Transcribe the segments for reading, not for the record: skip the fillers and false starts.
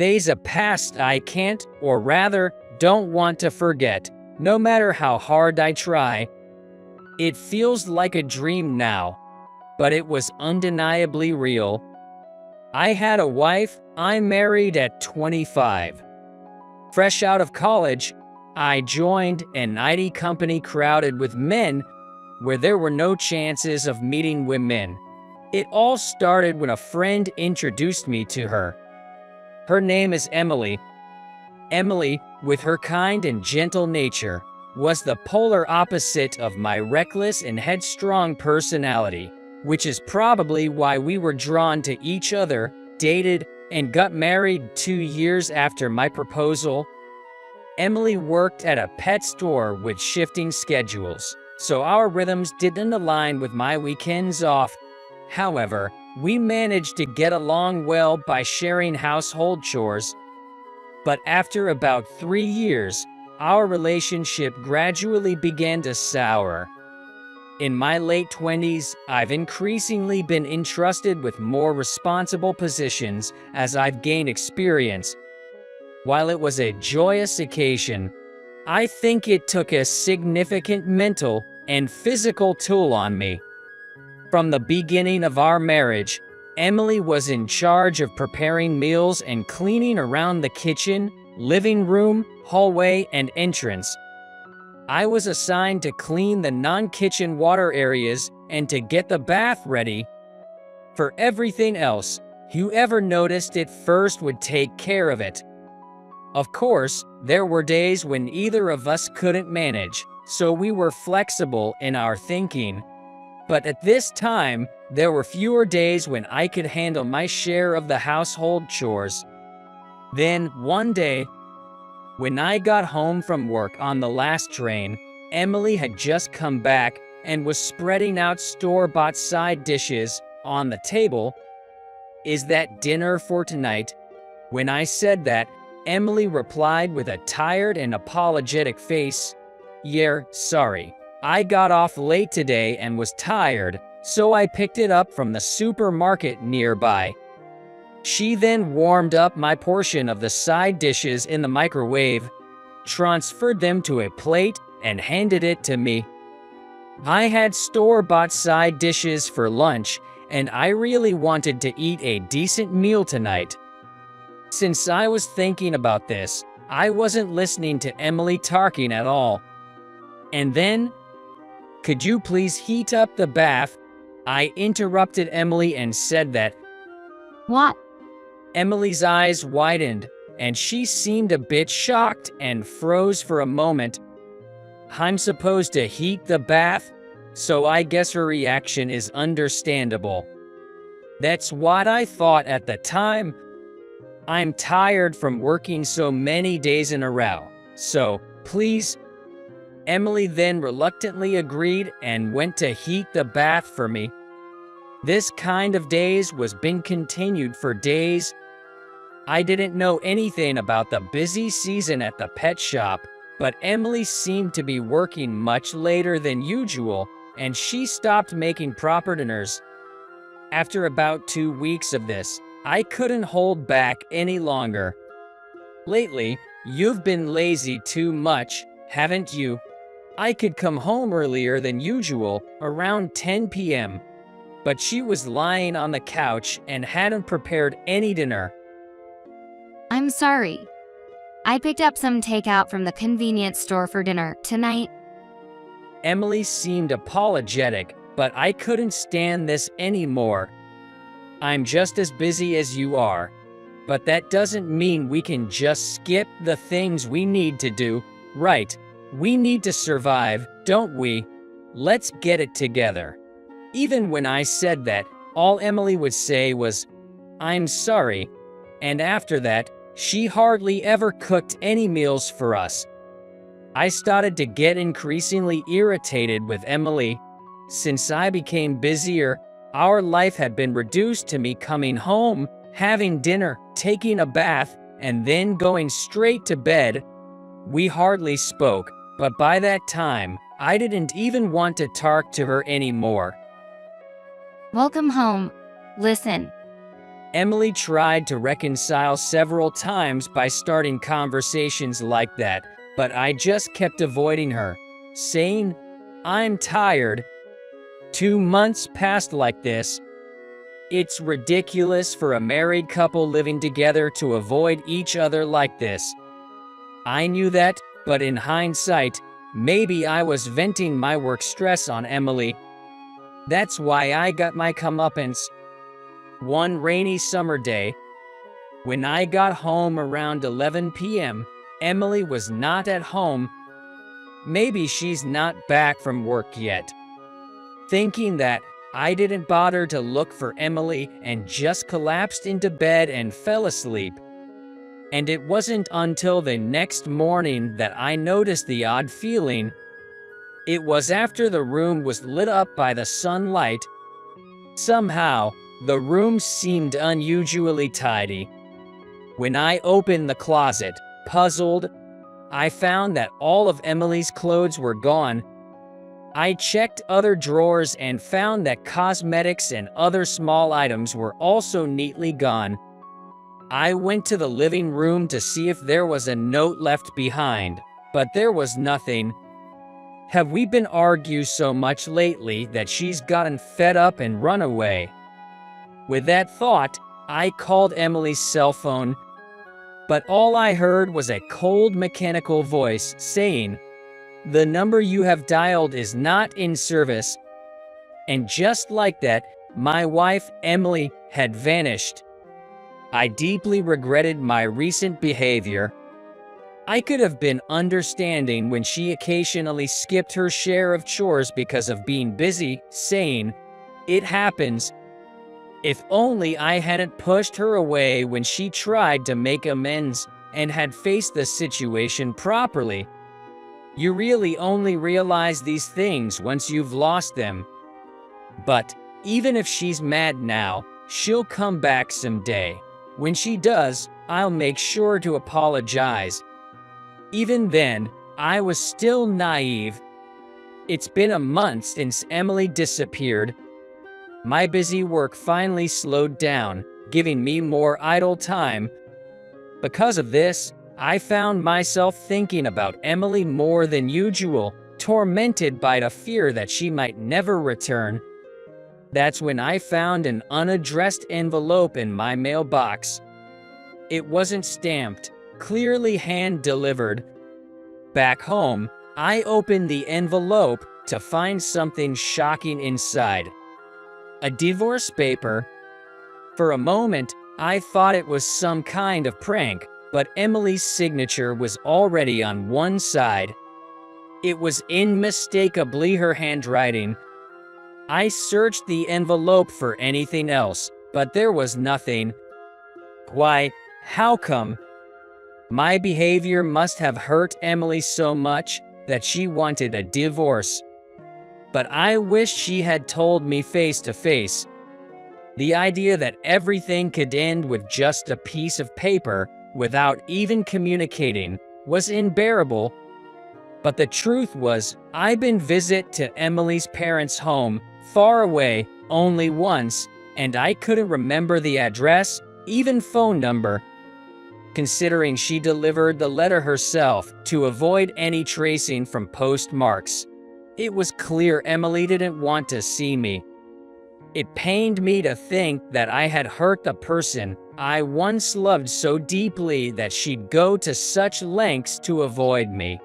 They's a past I can't, or rather, don't want to forget, no matter how hard I try. It feels like a dream now, but it was undeniably real. I had a wife. I married at 25. Fresh out of college, I joined an IT company crowded with men where there were no chances of meeting women. It all started when a friend introduced me to her. Her name is Emily. Emily, with her kind and gentle nature, was the polar opposite of my reckless and headstrong personality, which is probably why we were drawn to each other, dated, and got married 2 years after my proposal. Emily worked at a pet store with shifting schedules, so our rhythms didn't align with my weekends off. However, we managed to get along well by sharing household chores. But after about 3 years, our relationship gradually began to sour. In my late 20s, I've increasingly been entrusted with more responsible positions as I've gained experience. While it was a joyous occasion, I think it took a significant mental and physical toll on me. From the beginning of our marriage, Emily was in charge of preparing meals and cleaning around the kitchen, living room, hallway, and entrance. I was assigned to clean the non-kitchen water areas and to get the bath ready. For everything else, whoever noticed it first would take care of it. Of course, there were days when either of us couldn't manage, so we were flexible in our thinking. But at this time, there were fewer days when I could handle my share of the household chores. Then, one day, when I got home from work on the last train, Emily had just come back and was spreading out store-bought side dishes on the table. "Is that dinner for tonight?" When I said that, Emily replied with a tired and apologetic face, "Yeah, sorry. I got off late today and was tired, so I picked it up from the supermarket nearby." She then warmed up my portion of the side dishes in the microwave, transferred them to a plate, and handed it to me. I had store-bought side dishes for lunch, and I really wanted to eat a decent meal tonight. Since I was thinking about this, I wasn't listening to Emily talking at all. And then, "Could you please heat up the bath?" I interrupted Emily and said that. What? Emily's eyes widened, and she seemed a bit shocked and froze for a moment. "I'm supposed to heat the bath?" So I guess her reaction is understandable. That's what I thought at the time. I'm tired from working so many days in a row, so please. Emily then reluctantly agreed and went to heat the bath for me. This kind of days was being continued for days. I didn't know anything about the busy season at the pet shop, but Emily seemed to be working much later than usual, and she stopped making proper dinners. After about 2 weeks of this, I couldn't hold back any longer. "Lately, you've been lazy too much, haven't you?" I could come home earlier than usual, around 10 p.m., but she was lying on the couch and hadn't prepared any dinner. I'm sorry. I picked up some takeout from the convenience store for dinner tonight. Emily seemed apologetic, but I couldn't stand this anymore. "I'm just as busy as you are, but that doesn't mean we can just skip the things we need to do, right? We need to survive, don't we? Let's get it together." Even when I said that, all Emily would say was, "I'm sorry," and after that, she hardly ever cooked any meals for us. I started to get increasingly irritated with Emily. Since I became busier, our life had been reduced to me coming home, having dinner, taking a bath, and then going straight to bed. We hardly spoke, but by that time, I didn't even want to talk to her anymore. Welcome home. Listen. Emily tried to reconcile several times by starting conversations like that, but I just kept avoiding her, saying, "I'm tired." 2 months passed like this. It's ridiculous for a married couple living together to avoid each other like this. I knew that, but in hindsight, maybe I was venting my work stress on Emily. That's why I got my comeuppance. One rainy summer day, when I got home around 11 p.m., Emily was not at home. Maybe she's not back from work yet. Thinking that, I didn't bother to look for Emily and just collapsed into bed and fell asleep. And it wasn't until the next morning that I noticed the odd feeling. It was after the room was lit up by the sunlight. Somehow, the room seemed unusually tidy. When I opened the closet, puzzled, I found that all of Emily's clothes were gone. I checked other drawers and found that cosmetics and other small items were also neatly gone. I went to the living room to see if there was a note left behind, but there was nothing. Have we been arguing so much lately that she's gotten fed up and run away? With that thought, I called Emily's cell phone, but all I heard was a cold mechanical voice saying, "The number you have dialed is not in service." And just like that, my wife, Emily, had vanished. I deeply regretted my recent behavior. I could have been understanding when she occasionally skipped her share of chores because of being busy, saying, "It happens." If only I hadn't pushed her away when she tried to make amends and had faced the situation properly. You really only realize these things once you've lost them. But even if she's mad now, she'll come back someday. When she does, I'll make sure to apologize. Even then, I was still naive. It's been a month since Emily disappeared. My busy work finally slowed down, giving me more idle time. Because of this, I found myself thinking about Emily more than usual, tormented by the fear that she might never return. That's when I found an unaddressed envelope in my mailbox. It wasn't stamped, clearly hand-delivered. Back home, I opened the envelope to find something shocking inside. A divorce paper. For a moment, I thought it was some kind of prank, but Emily's signature was already on one side. It was unmistakably her handwriting. I searched the envelope for anything else, but there was nothing. Why, how come? My behavior must have hurt Emily so much that she wanted a divorce. But I wish she had told me face to face. The idea that everything could end with just a piece of paper without even communicating was unbearable. But the truth was, I'd been visit to Emily's parents' home, far away, only once, and I couldn't remember the address, even phone number. Considering she delivered the letter herself to avoid any tracing from postmarks, it was clear Emily didn't want to see me. It pained me to think that I had hurt the person I once loved so deeply that she'd go to such lengths to avoid me.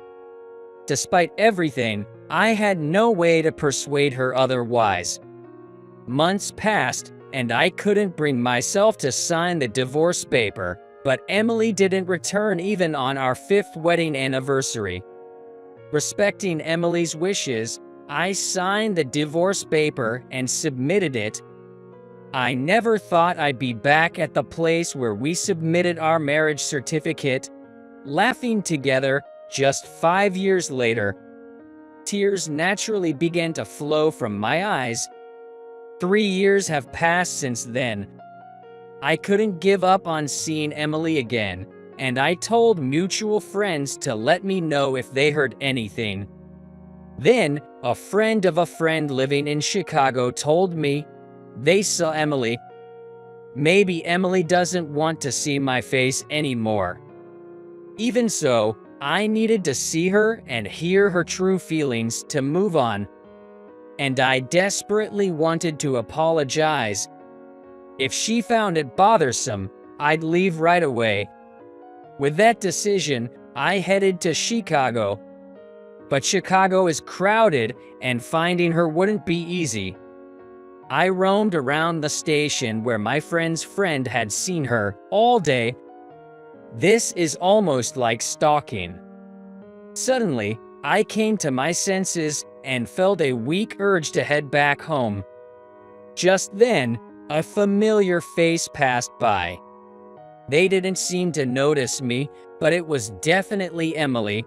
Despite everything, I had no way to persuade her otherwise. Months passed, and I couldn't bring myself to sign the divorce paper, but Emily didn't return even on our 5th wedding anniversary. Respecting Emily's wishes, I signed the divorce paper and submitted it. I never thought I'd be back at the place where we submitted our marriage certificate, laughing together just 5 years later. Tears naturally began to flow from my eyes. 3 years have passed since then. I couldn't give up on seeing Emily again, and I told mutual friends to let me know if they heard anything. Then, a friend of a friend living in Chicago told me they saw Emily. maybe Emily doesn't want to see my face anymore. Even so, I needed to see her and hear her true feelings to move on. And I desperately wanted to apologize. If she found it bothersome, I'd leave right away. With that decision, I headed to Chicago. But Chicago is crowded, and finding her wouldn't be easy. I roamed around the station where my friend's friend had seen her all day. This is almost like stalking. Suddenly, I came to my senses and felt a weak urge to head back home. Just then, a familiar face passed by. They didn't seem to notice me, but it was definitely Emily.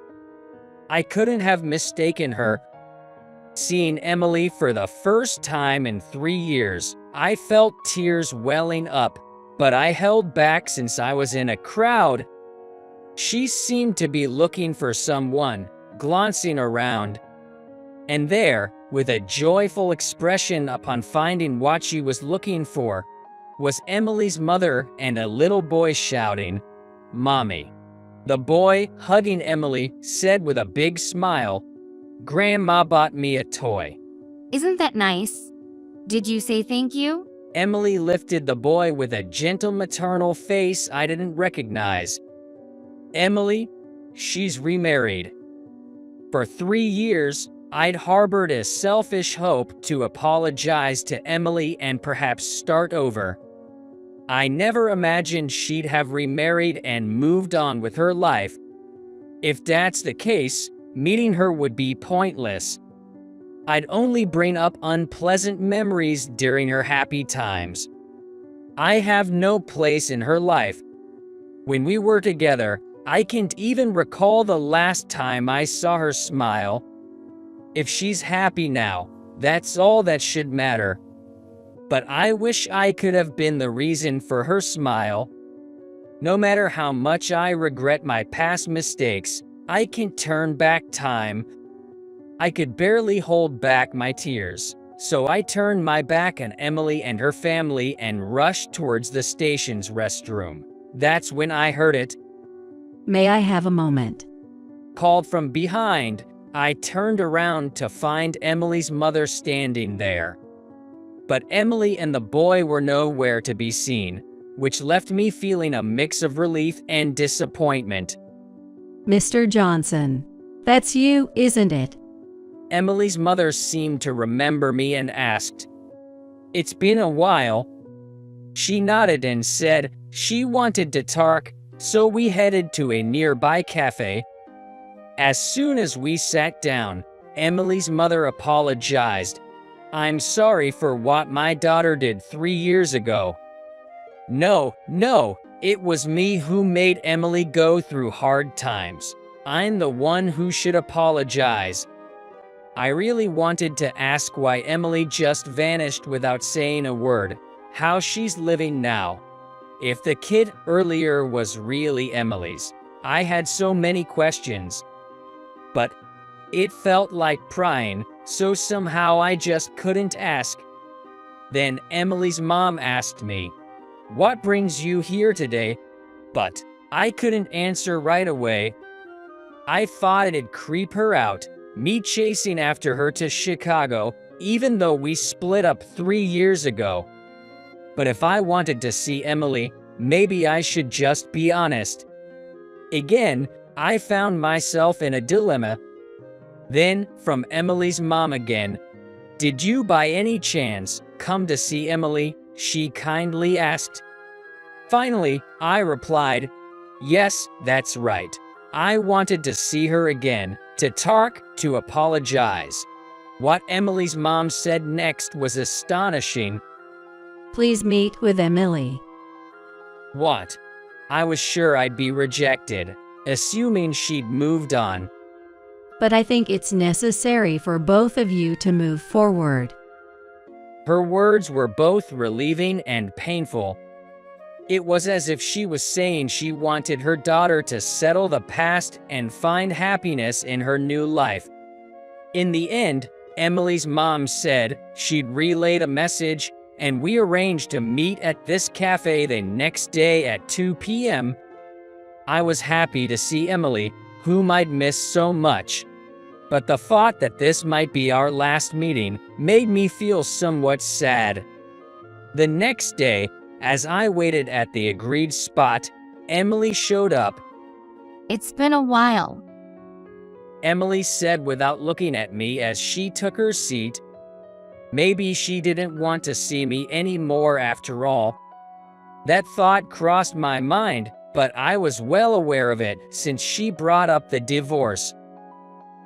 I couldn't have mistaken her. Seeing Emily for the first time in 3 years, I felt tears welling up, but I held back since I was in a crowd. She seemed to be looking for someone, glancing around. And there, with a joyful expression upon finding what she was looking for, was Emily's mother and a little boy shouting, "Mommy." The boy, hugging Emily, said with a big smile, "Grandma bought me a toy." Isn't that nice? Did you say thank you? Emily lifted the boy with a gentle maternal face I didn't recognize. Emily, she's remarried. For 3 years, I'd harbored a selfish hope to apologize to Emily and perhaps start over. I never imagined she'd have remarried and moved on with her life. If that's the case, meeting her would be pointless. I'd only bring up unpleasant memories during her happy times. I have no place in her life. When we were together, I can't even recall the last time I saw her smile. If she's happy now, that's all that should matter. But I wish I could have been the reason for her smile. No matter how much I regret my past mistakes, I can't turn back time. I could barely hold back my tears, so I turned my back on Emily and her family and rushed towards the station's restroom. That's when I heard it. "May I have a moment?" Called from behind. I turned around to find Emily's mother standing there. But Emily and the boy were nowhere to be seen, which left me feeling a mix of relief and disappointment. "Mr. Johnson, that's you, isn't it?" Emily's mother seemed to remember me and asked, "It's been a while." She nodded and said she wanted to talk, so we headed to a nearby cafe. As soon as we sat down, Emily's mother apologized. "I'm sorry for what my daughter did 3 years ago. No, it was me who made Emily go through hard times. I'm the one who should apologize." I really wanted to ask why Emily just vanished without saying a word, how she's living now. If the kid earlier was really Emily's, I had so many questions. But it felt like prying, so somehow I just couldn't ask. Then Emily's mom asked me, "What brings you here today?" But I couldn't answer right away. I thought it'd creep her out, me chasing after her to Chicago, even though we split up 3 years ago. But if I wanted to see Emily, maybe I should just be honest. Again, I found myself in a dilemma. Then, from Emily's mom again, "Did you by any chance come to see Emily?" she kindly asked. Finally, I replied, "Yes, that's right. I wanted to see her again, to talk, to apologize." What Emily's mom said next was astonishing. "Please meet with Emily." What? I was sure I'd be rejected, assuming she'd moved on. "But I think it's necessary for both of you to move forward." Her words were both relieving and painful. It was as if she was saying she wanted her daughter to settle the past and find happiness in her new life. In the end, Emily's mom said she'd relayed a message and we arranged to meet at this cafe the next day at 2 p.m. I was happy to see Emily, whom I'd missed so much. But the thought that this might be our last meeting made me feel somewhat sad. The next day, as I waited at the agreed spot, Emily showed up. It's been a while. Emily said without looking at me as she took her seat. Maybe she didn't want to see me anymore after all. That thought crossed my mind, but I was well aware of it since she brought up the divorce.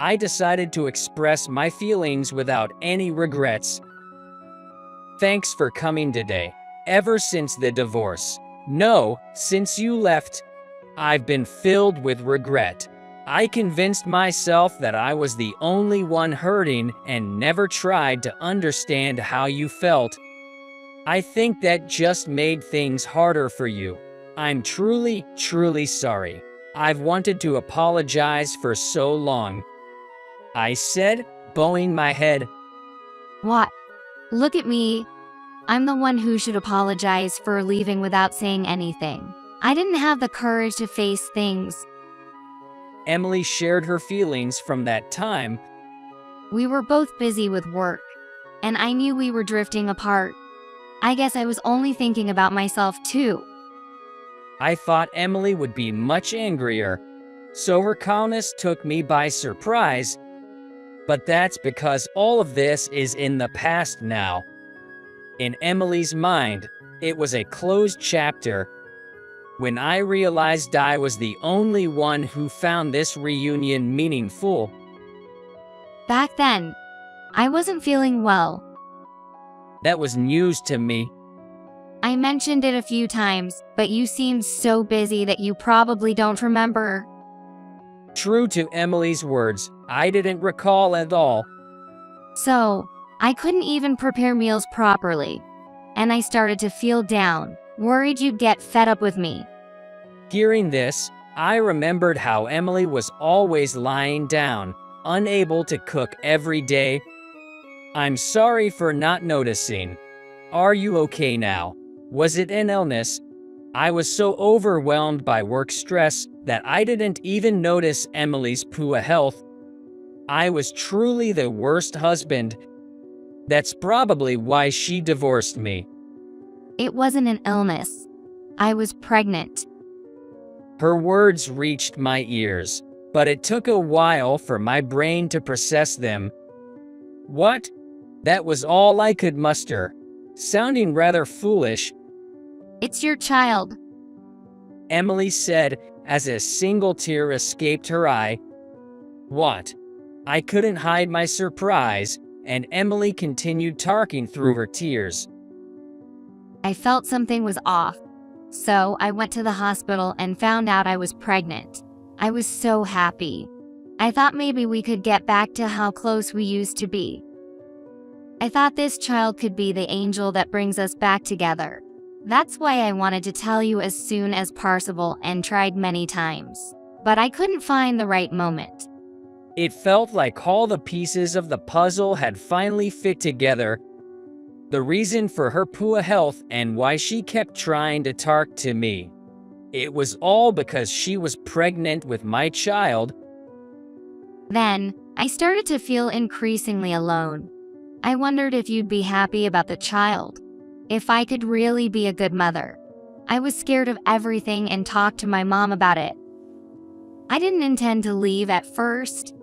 I decided to express my feelings without any regrets. Thanks for coming today. Ever since the divorce, no, since you left, I've been filled with regret. I convinced myself that I was the only one hurting and never tried to understand how you felt. I think that just made things harder for you. I'm truly, truly sorry. I've wanted to apologize for so long, I said, bowing my head. What? Look at me. I'm the one who should apologize for leaving without saying anything. I didn't have the courage to face things. Emily shared her feelings from that time. We were both busy with work, and I knew we were drifting apart. I guess I was only thinking about myself too. I thought Emily would be much angrier, so her calmness took me by surprise. But that's because all of this is in the past now. In Emily's mind, it was a closed chapter. When I realized I was the only one who found this reunion meaningful. Back then, I wasn't feeling well. That was news to me. I mentioned it a few times, but you seemed so busy that you probably don't remember. True to Emily's words, I didn't recall at all. So, I couldn't even prepare meals properly. And I started to feel down, worried you'd get fed up with me. Hearing this, I remembered how Emily was always lying down, unable to cook every day. I'm sorry for not noticing. Are you okay now? Was it an illness? I was so overwhelmed by work stress that I didn't even notice Emily's poor health. I was truly the worst husband. That's probably why she divorced me. It wasn't an illness. I was pregnant. Her words reached my ears, but it took a while for my brain to process them. What? That was all I could muster, sounding rather foolish. It's your child, Emily said as a single tear escaped her eye. What? I couldn't hide my surprise, and Emily continued talking through her tears. I felt something was off. So I went to the hospital and found out I was pregnant. I was so happy. I thought maybe we could get back to how close we used to be. I thought this child could be the angel that brings us back together. That's why I wanted to tell you as soon as possible and tried many times. But I couldn't find the right moment. It felt like all the pieces of the puzzle had finally fit together. The reason for her poor health and why she kept trying to talk to me. It was all because she was pregnant with my child. Then, I started to feel increasingly alone. I wondered if you'd be happy about the child. If I could really be a good mother. I was scared of everything and talked to my mom about it. I didn't intend to leave at first.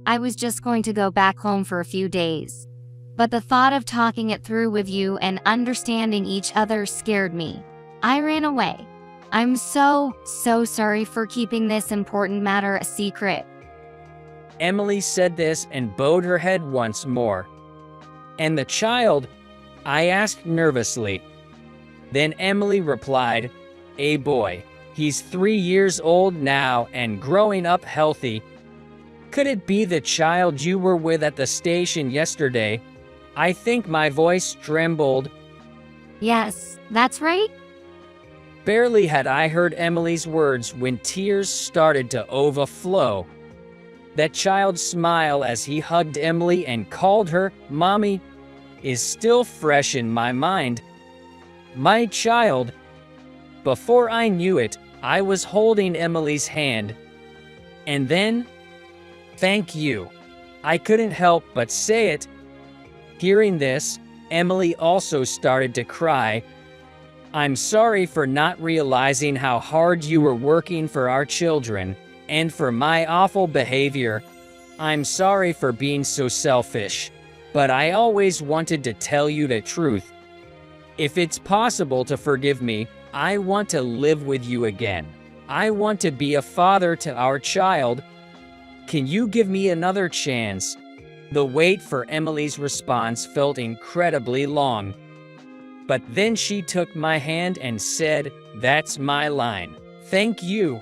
I was just going to go back home for a few days. But the thought of talking it through with you and understanding each other scared me. I ran away. I'm so sorry for keeping this important matter a secret. Emily said this and bowed her head once more. And the child? I asked nervously. Then Emily replied, a boy. He's 3 years old now and growing up healthy. Could it be the child you were with at the station yesterday? I think my voice trembled. Yes, that's right. Barely had I heard Emily's words when tears started to overflow. That child's smile as he hugged Emily and called her Mommy. is still fresh in my mind. My child. Before I knew it, I was holding Emily's hand. And then, thank you. I couldn't help but say it. Hearing this, Emily also started to cry. I'm sorry for not realizing how hard you were working for our children, and for my awful behavior. I'm sorry for being so selfish, but I always wanted to tell you the truth. If it's possible to forgive me, I want to live with you again. I want to be a father to our child. Can you give me another chance? The wait for Emily's response felt incredibly long. But then she took my hand and said, "That's my line. Thank you."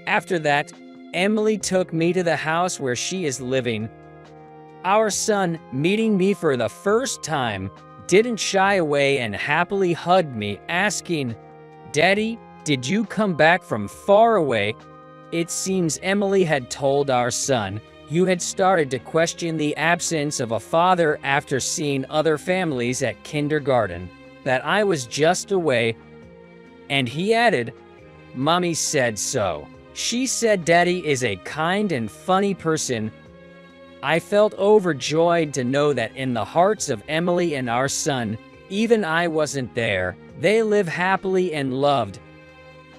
After that, Emily took me to the house where she is living. Our son, meeting me for the first time, didn't shy away and happily hugged me, asking, "Daddy, did you come back from far away?" It seems Emily had told our son, who had started to question the absence of a father after seeing other families at kindergarten, that I was just away. And he added, "Mommy said so. She said Daddy is a kind and funny person." I felt overjoyed to know that in the hearts of Emily and our son, even I wasn't there, they live happily and loved.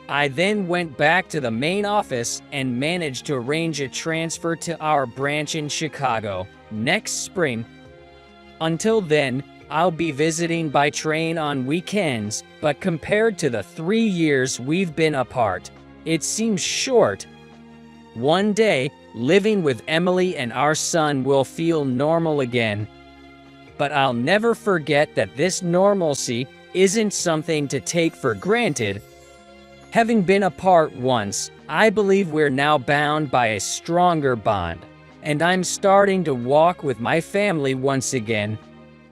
I then went back to the main office and managed to arrange a transfer to our branch in Chicago next spring. Until then, I'll be visiting by train on weekends, but compared to the 3 years we've been apart, it seems short. One day, living with Emily and our son will feel normal again. But I'll never forget that this normalcy isn't something to take for granted. Having been apart once, I believe we're now bound by a stronger bond, and I'm starting to walk with my family once again.